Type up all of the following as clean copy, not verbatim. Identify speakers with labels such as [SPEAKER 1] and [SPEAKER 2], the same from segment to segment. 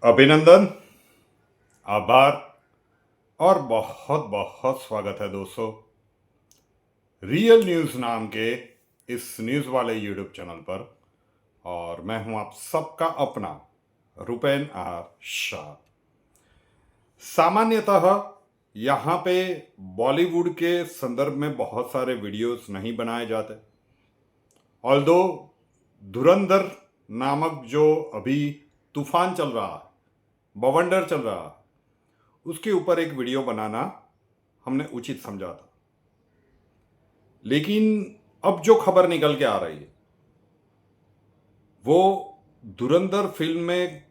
[SPEAKER 1] अभिनंदन, आभार और बहुत बहुत स्वागत है दोस्तों रियल न्यूज़ नाम के इस न्यूज़ वाले यूट्यूब चैनल पर। और मैं हूं आप सबका अपना रुपेन आर शाह। सामान्यतः यहाँ पे बॉलीवुड के संदर्भ में बहुत सारे वीडियोस नहीं बनाए जाते। ऑल्दो धुरंधर नामक जो अभी तूफान चल रहा है, बवंडर चल रहा है, उसके ऊपर एक वीडियो बनाना हमने उचित समझा था। लेकिन अब जो खबर निकल के आ रही है वो धुरंधर फिल्म में,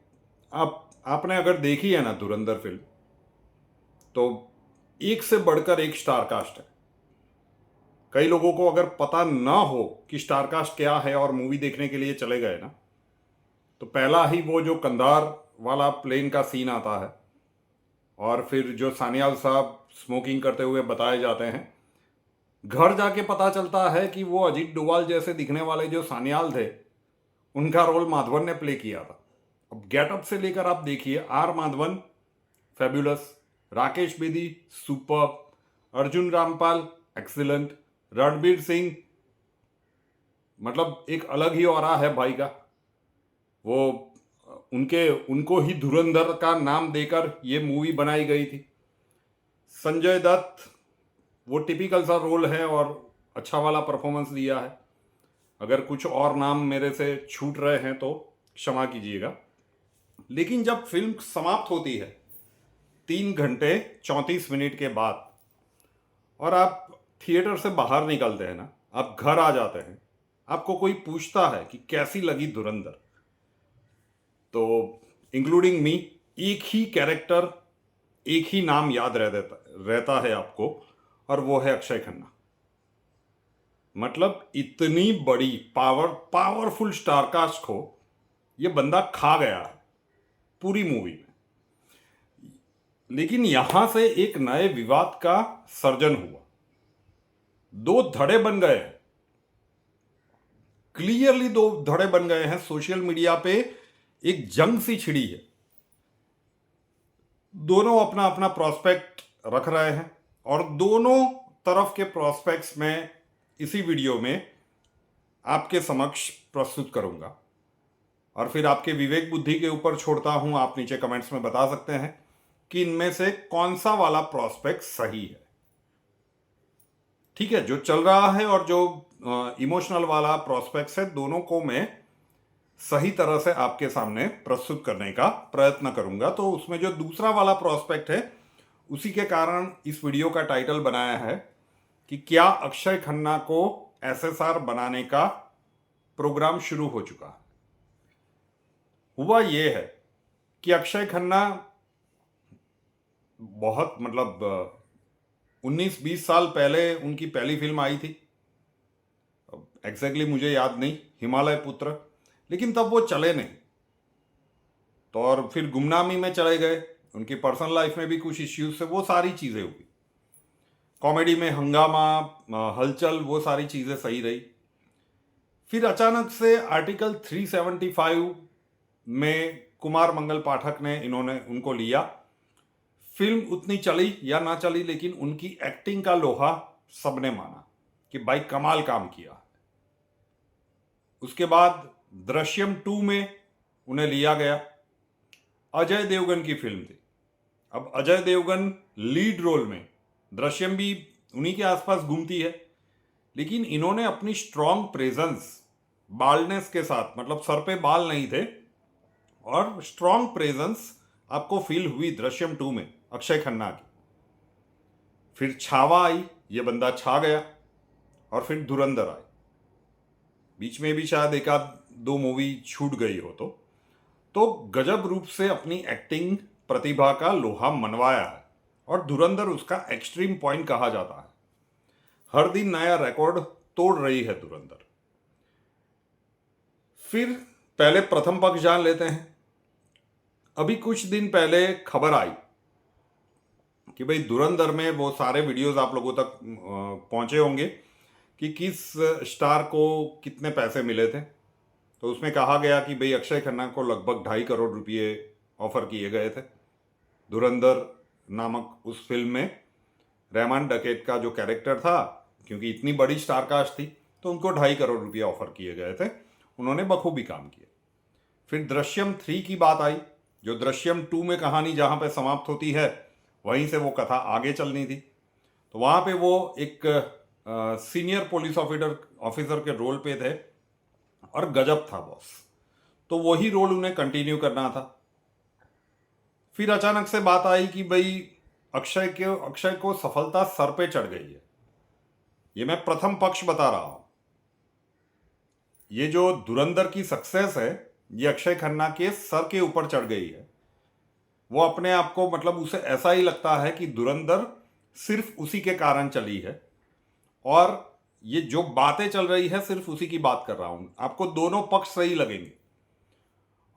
[SPEAKER 1] आपने अगर देखी है ना धुरंधर फिल्म, तो एक से बढ़कर एक स्टार कास्ट है। कई लोगों को अगर पता ना हो कि स्टार कास्ट क्या है और मूवी देखने के लिए चले गए ना, तो पहला ही वो जो कंधार वाला प्लेन का सीन आता है और फिर जो सान्याल साहब स्मोकिंग करते हुए बताए जाते हैं, घर जाके पता चलता है कि वो अजीत डोभाल जैसे दिखने वाले जो सान्याल थे, उनका रोल माधवन ने प्ले किया था। अब गेटअप से लेकर आप देखिए, R Madhavan fabulous, Rakesh Bedi super, Arjun Rampal excellent, Ranbir Singh मतलब एक अलग ही ऑरा है भाई का। वो उनको ही धुरंधर का नाम देकर ये मूवी बनाई गई थी। संजय दत्त वो टिपिकल सा रोल है और अच्छा वाला परफॉर्मेंस दिया है। अगर कुछ और नाम मेरे से छूट रहे हैं तो क्षमा कीजिएगा। लेकिन जब फिल्म समाप्त होती है 3 घंटे 34 मिनट के बाद और आप थिएटर से बाहर निकलते हैं ना, आप घर आ जाते हैं, आपको कोई पूछता है कि कैसी लगी धुरंधर, तो इंक्लूडिंग मी, एक ही कैरेक्टर, एक ही नाम याद रहता है आपको, और वो है अक्षय खन्ना। मतलब इतनी बड़ी पावरफुल स्टारकास्ट को ये बंदा खा गया है पूरी मूवी में। लेकिन यहां से एक नए विवाद का सर्जन हुआ, दो धड़े बन गए हैं, क्लियरली दो धड़े बन गए हैं। सोशल मीडिया पे एक जंग सी छिड़ी है, दोनों अपना अपना प्रोस्पेक्ट रख रहे हैं और दोनों तरफ के प्रोस्पेक्ट्स में इसी वीडियो में आपके समक्ष प्रस्तुत करूंगा और फिर आपके विवेक बुद्धि के ऊपर छोड़ता हूं। आप नीचे कमेंट्स में बता सकते हैं कि इनमें से कौन सा वाला प्रोस्पेक्ट सही है। ठीक है, जो चल रहा है और जो इमोशनल वाला प्रोस्पेक्ट है, दोनों को मैं सही तरह से आपके सामने प्रस्तुत करने का प्रयत्न करूंगा। तो उसमें जो दूसरा वाला प्रोस्पेक्ट है, उसी के कारण इस वीडियो का टाइटल बनाया है कि क्या अक्षय खन्ना को एसएसआर बनाने का प्रोग्राम शुरू हो चुका है। हुआ यह है कि अक्षय खन्ना बहुत 19-20 साल पहले उनकी पहली फिल्म आई थी, एग्जैक्टली मुझे याद नहीं, हिमालय पुत्र, लेकिन तब वो चले नहीं। तो और फिर गुमनामी में चले गए, उनकी पर्सनल लाइफ में भी कुछ इश्यूज से वो सारी चीज़ें हुई। कॉमेडी में हंगामा, हलचल, वो सारी चीज़ें सही रही। फिर अचानक से आर्टिकल 375 में कुमार मंगल पाठक ने उनको लिया। फिल्म उतनी चली या ना चली, लेकिन उनकी एक्टिंग का लोहा सबने माना कि भाई कमाल काम किया। उसके बाद दृश्यम 2 में उन्हें लिया गया। अजय देवगन की फिल्म थी। अब अजय देवगन लीड रोल में, दृश्यम भी उन्हीं के आसपास घूमती है, लेकिन इन्होंने अपनी स्ट्रॉन्ग प्रेजेंस, बाल्डनेस के साथ, मतलब सर पे बाल नहीं थे और स्ट्रॉन्ग प्रेजेंस आपको फील हुई दृश्यम 2 में अक्षय खन्ना की। फिर छावा आई, ये बंदा छा गया, और फिर धुरंधर आई। बीच में भी शायद एक आध दो मूवी छूट गई हो तो गजब रूप से अपनी एक्टिंग प्रतिभा का लोहा मनवाया है और धुरंधर उसका एक्सट्रीम पॉइंट कहा जाता है। हर दिन नया रिकॉर्ड तोड़ रही है धुरंधर। फिर पहले प्रथम पक्ष जान लेते हैं। अभी कुछ दिन पहले खबर आई कि भाई धुरंधर में वो सारे वीडियोस आप लोगों तक पहुंचे होंगे कि किस स्टार को कितने पैसे मिले थे। तो उसमें कहा गया कि भाई अक्षय खन्ना को लगभग 2.5 करोड़ रुपये ऑफर किए गए थे। धुरंधर नामक उस फिल्म में रहमान डकैत का जो कैरेक्टर था, क्योंकि इतनी बड़ी स्टार कास्ट थी तो उनको 2.5 करोड़ रुपया ऑफर किए गए थे। उन्होंने बखूबी काम किया। फिर दृश्यम 3 की बात आई, जो दृश्यम 2 में कहानी जहाँ पे समाप्त होती है वहीं से वो कथा आगे चलनी थी। तो वहाँ पे वो एक सीनियर पुलिस ऑफिसर के रोल पे थे और गजब था बॉस, तो वही रोल उन्हें कंटिन्यू करना था। फिर अचानक से बात आई कि भाई अक्षय को सफलता सर पे चढ़ गई है। ये मैं प्रथम पक्ष बता रहा हूं। ये जो धुरंधर की सक्सेस है, ये अक्षय खन्ना के सर के ऊपर चढ़ गई है। वो अपने आप को, मतलब उसे ऐसा ही लगता है कि धुरंधर सिर्फ उसी के कारण चली है, और ये जो बातें चल रही है सिर्फ उसी की बात कर रहा हूं। आपको दोनों पक्ष सही लगेंगे।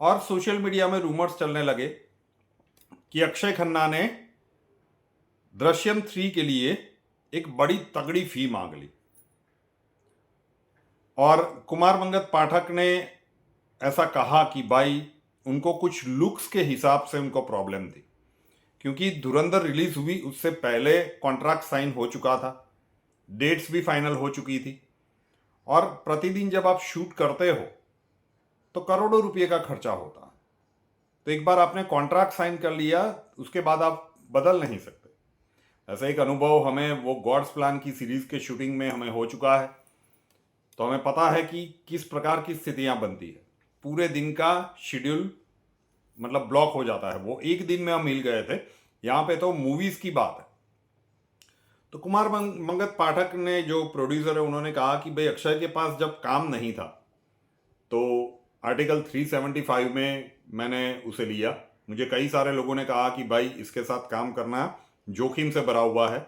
[SPEAKER 1] और सोशल मीडिया में रूमर्स चलने लगे कि अक्षय खन्ना ने दृश्यम 3 के लिए एक बड़ी तगड़ी फी मांग ली, और कुमार मंगत पाठक ने ऐसा कहा कि भाई उनको कुछ लुक्स के हिसाब से उनको प्रॉब्लम थी, क्योंकि धुरंधर रिलीज हुई उससे पहले कॉन्ट्रैक्ट साइन हो चुका था, डेट्स भी फाइनल हो चुकी थी, और प्रतिदिन जब आप शूट करते हो तो करोड़ों रुपये का खर्चा होता है। तो एक बार आपने कॉन्ट्रैक्ट साइन कर लिया, उसके बाद आप बदल नहीं सकते। ऐसा एक अनुभव हमें वो गॉड्स प्लान की सीरीज के शूटिंग में हमें हो चुका है। तो हमें पता है कि किस प्रकार की स्थितियां बनती है। पूरे दिन का शेड्यूल मतलब ब्लॉक हो जाता है। वो एक दिन में हम मिल गए थे, यहाँ पे तो मूवीज की बात है। तो कुमार मंगत पाठक ने, जो प्रोड्यूसर है, उन्होंने कहा कि भाई अक्षय के पास जब काम नहीं था तो आर्टिकल 375 में मैंने उसे लिया। मुझे कई सारे लोगों ने कहा कि भाई इसके साथ काम करना जोखिम से भरा हुआ है,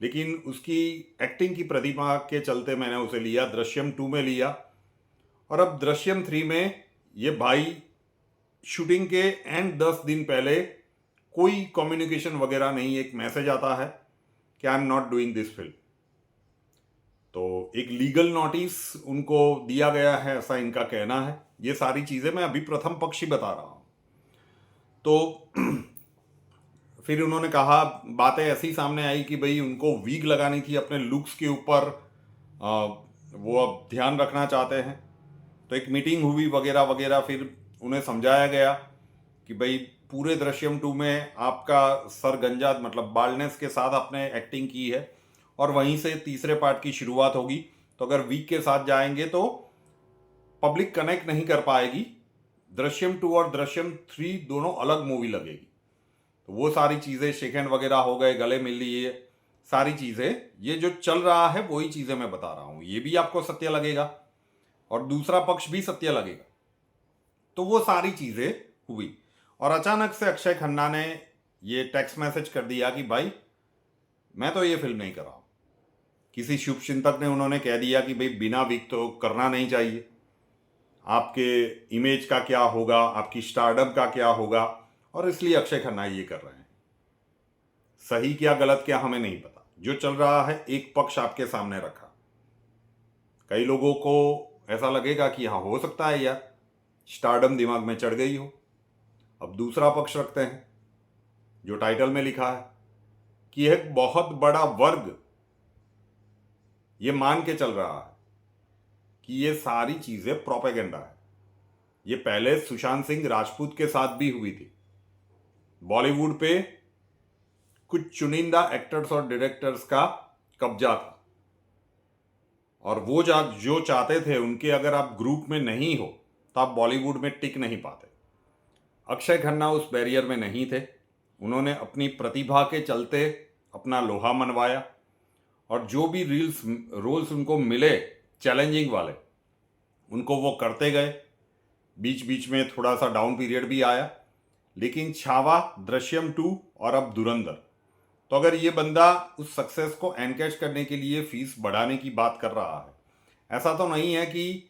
[SPEAKER 1] लेकिन उसकी एक्टिंग की प्रतिभा के चलते मैंने उसे लिया। दृश्यम 2 में लिया, और अब दृश्यम 3 में ये भाई शूटिंग के एंड 10 दिन पहले कोई कम्युनिकेशन वगैरह नहीं, एक मैसेज आता है कि I am not doing this film. तो एक लीगल नोटिस उनको दिया गया है, ऐसा इनका कहना है। ये सारी चीज़ें मैं अभी प्रथम पक्ष ही बता रहा हूँ। तो फिर उन्होंने कहा, बातें ऐसी सामने आई कि भाई उनको वीग लगानी थी अपने लुक्स के ऊपर, वो अब ध्यान रखना चाहते हैं। तो एक मीटिंग हुई वगैरह वगैरह, फिर उन्हें समझाया गया कि भाई पूरे दृश्यम 2 में आपका सर गंजा, मतलब बाल्डनेस के साथ आपने एक्टिंग की है, और वहीं से तीसरे पार्ट की शुरुआत होगी। तो अगर वीक के साथ जाएंगे तो पब्लिक कनेक्ट नहीं कर पाएगी। दृश्यम 2 और दृश्यम 3 दोनों अलग मूवी लगेगी। तो वो सारी चीज़ें, शेकहैंड वगैरह हो गए, गले मिल लिए, सारी चीज़ें, ये जो चल रहा है वही चीज़ें मैं बता रहा हूँ। ये भी आपको सत्य लगेगा और दूसरा पक्ष भी सत्य लगेगा। तो वो सारी चीज़ें हुई, और अचानक से अक्षय खन्ना ने ये टेक्स्ट मैसेज कर दिया कि भाई मैं तो ये फिल्म नहीं कर रहा हूँ। किसी शुभचिंतक ने उन्होंने कह दिया कि भाई बिना विक तो करना नहीं चाहिए, आपके इमेज का क्या होगा, आपकी स्टारडम का क्या होगा, और इसलिए अक्षय खन्ना ये कर रहे हैं। सही क्या गलत क्या हमें नहीं पता, जो चल रहा है एक पक्ष आपके सामने रखा। कई लोगों को ऐसा लगेगा कि हाँ हो सकता है यार, स्टारडम दिमाग में चढ़ गई हो। अब दूसरा पक्ष रखते हैं, जो टाइटल में लिखा है कि एक बहुत बड़ा वर्ग ये मान के चल रहा है कि ये सारी चीजें प्रोपेगेंडा है। ये पहले सुशांत सिंह राजपूत के साथ भी हुई थी। बॉलीवुड पे कुछ चुनिंदा एक्टर्स और डायरेक्टर्स का कब्जा था, और वो जो चाहते थे उनके अगर आप ग्रुप में नहीं हो तो आप बॉलीवुड में टिक नहीं पाते। अक्षय खन्ना उस बैरियर में नहीं थे। उन्होंने अपनी प्रतिभा के चलते अपना लोहा मनवाया, और जो भी रोल्स उनको मिले चैलेंजिंग वाले, उनको वो करते गए। बीच बीच में थोड़ा सा डाउन पीरियड भी आया, लेकिन छावा, दृश्यम 2 और अब धुरंधर। तो अगर ये बंदा उस सक्सेस को एनकैश करने के लिए फीस बढ़ाने की बात कर रहा है, ऐसा तो नहीं है कि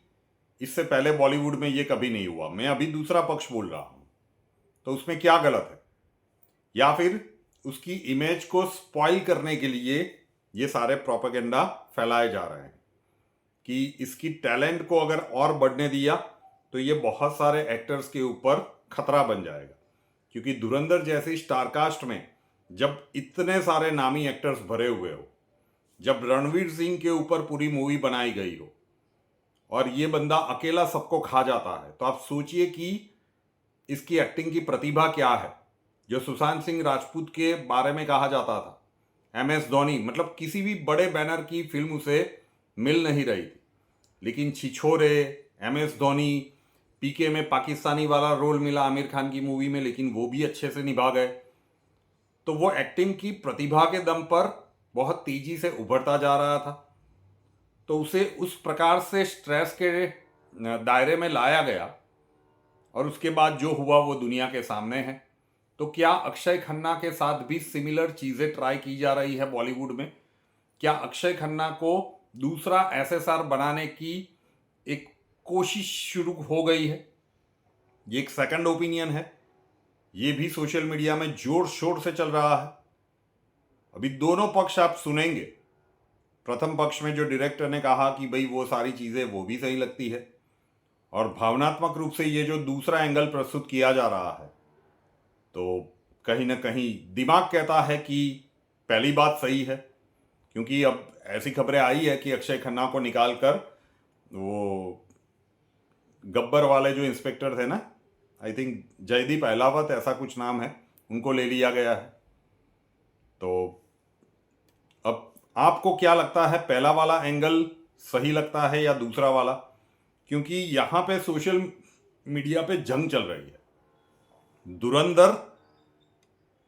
[SPEAKER 1] इससे पहले बॉलीवुड में ये कभी नहीं हुआ। मैं अभी दूसरा पक्ष बोल रहा हूँ, तो उसमें क्या गलत है? या फिर उसकी इमेज को स्पॉइल करने के लिए ये सारे प्रोपेगेंडा फैलाए जा रहे हैं कि इसकी टैलेंट को अगर और बढ़ने दिया तो ये बहुत सारे एक्टर्स के ऊपर खतरा बन जाएगा। क्योंकि धुरंधर जैसी स्टारकास्ट में जब इतने सारे नामी एक्टर्स भरे हुए हो, जब रणवीर सिंह के ऊपर पूरी मूवी बनाई गई हो और ये बंदा अकेला सबको खा जाता है, तो आप सोचिए कि इसकी एक्टिंग की प्रतिभा क्या है। जो सुशांत सिंह राजपूत के बारे में कहा जाता था, MS धोनी, मतलब किसी भी बड़े बैनर की फिल्म उसे मिल नहीं रही थी, लेकिन छिछोरे, MS धोनी, PK में पाकिस्तानी वाला रोल मिला आमिर खान की मूवी में, लेकिन वो भी अच्छे से निभा गए। तो वो एक्टिंग की प्रतिभा के दम पर बहुत तेजी से उभरता जा रहा था, तो उसे उस प्रकार से स्ट्रेस के दायरे में लाया गया और उसके बाद जो हुआ वो दुनिया के सामने है। तो क्या अक्षय खन्ना के साथ भी सिमिलर चीज़ें ट्राई की जा रही है बॉलीवुड में? क्या अक्षय खन्ना को दूसरा SSR बनाने की एक कोशिश शुरू हो गई है? ये एक सेकंड ओपिनियन है, ये भी सोशल मीडिया में जोर शोर से चल रहा है। अभी दोनों पक्ष आप सुनेंगे। प्रथम पक्ष में जो डायरेक्टर ने कहा कि भाई वो सारी चीज़ें वो भी सही लगती है, और भावनात्मक रूप से ये जो दूसरा एंगल प्रस्तुत किया जा रहा है, तो कहीं ना कहीं दिमाग कहता है कि पहली बात सही है, क्योंकि अब ऐसी खबरें आई है कि अक्षय खन्ना को निकाल कर वो गब्बर वाले जो इंस्पेक्टर थे ना, आई थिंक जयदीप अहलावत ऐसा कुछ नाम है, उनको ले लिया गया है। तो अब आपको क्या लगता है, पहला वाला एंगल सही लगता है या दूसरा वाला? क्योंकि यहाँ पे सोशल मीडिया पे जंग चल रही है। धुरंधर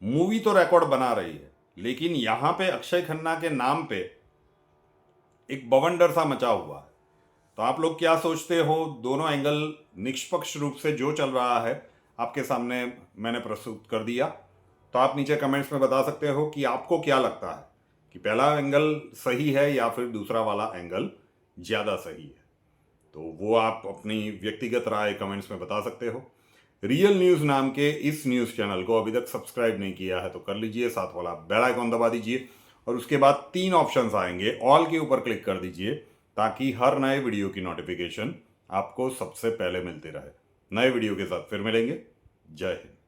[SPEAKER 1] मूवी तो रिकॉर्ड बना रही है, लेकिन यहाँ पे अक्षय खन्ना के नाम पे एक बवंडर सा मचा हुआ है। तो आप लोग क्या सोचते हो? दोनों एंगल निष्पक्ष रूप से जो चल रहा है आपके सामने मैंने प्रस्तुत कर दिया। तो आप नीचे कमेंट्स में बता सकते हो कि आपको क्या लगता है कि पहला एंगल सही है या फिर दूसरा वाला एंगल ज़्यादा सही है। तो वो आप अपनी व्यक्तिगत राय कमेंट्स में बता सकते हो। रियल न्यूज़ नाम के इस न्यूज़ चैनल को अभी तक सब्सक्राइब नहीं किया है तो कर लीजिए, साथ वाला बेल आइकॉन दबा दीजिए और उसके बाद 3 ऑप्शंस आएंगे, ऑल के ऊपर क्लिक कर दीजिए ताकि हर नए वीडियो की नोटिफिकेशन आपको सबसे पहले मिलती रहे। नए वीडियो के साथ फिर मिलेंगे। जय हिंद।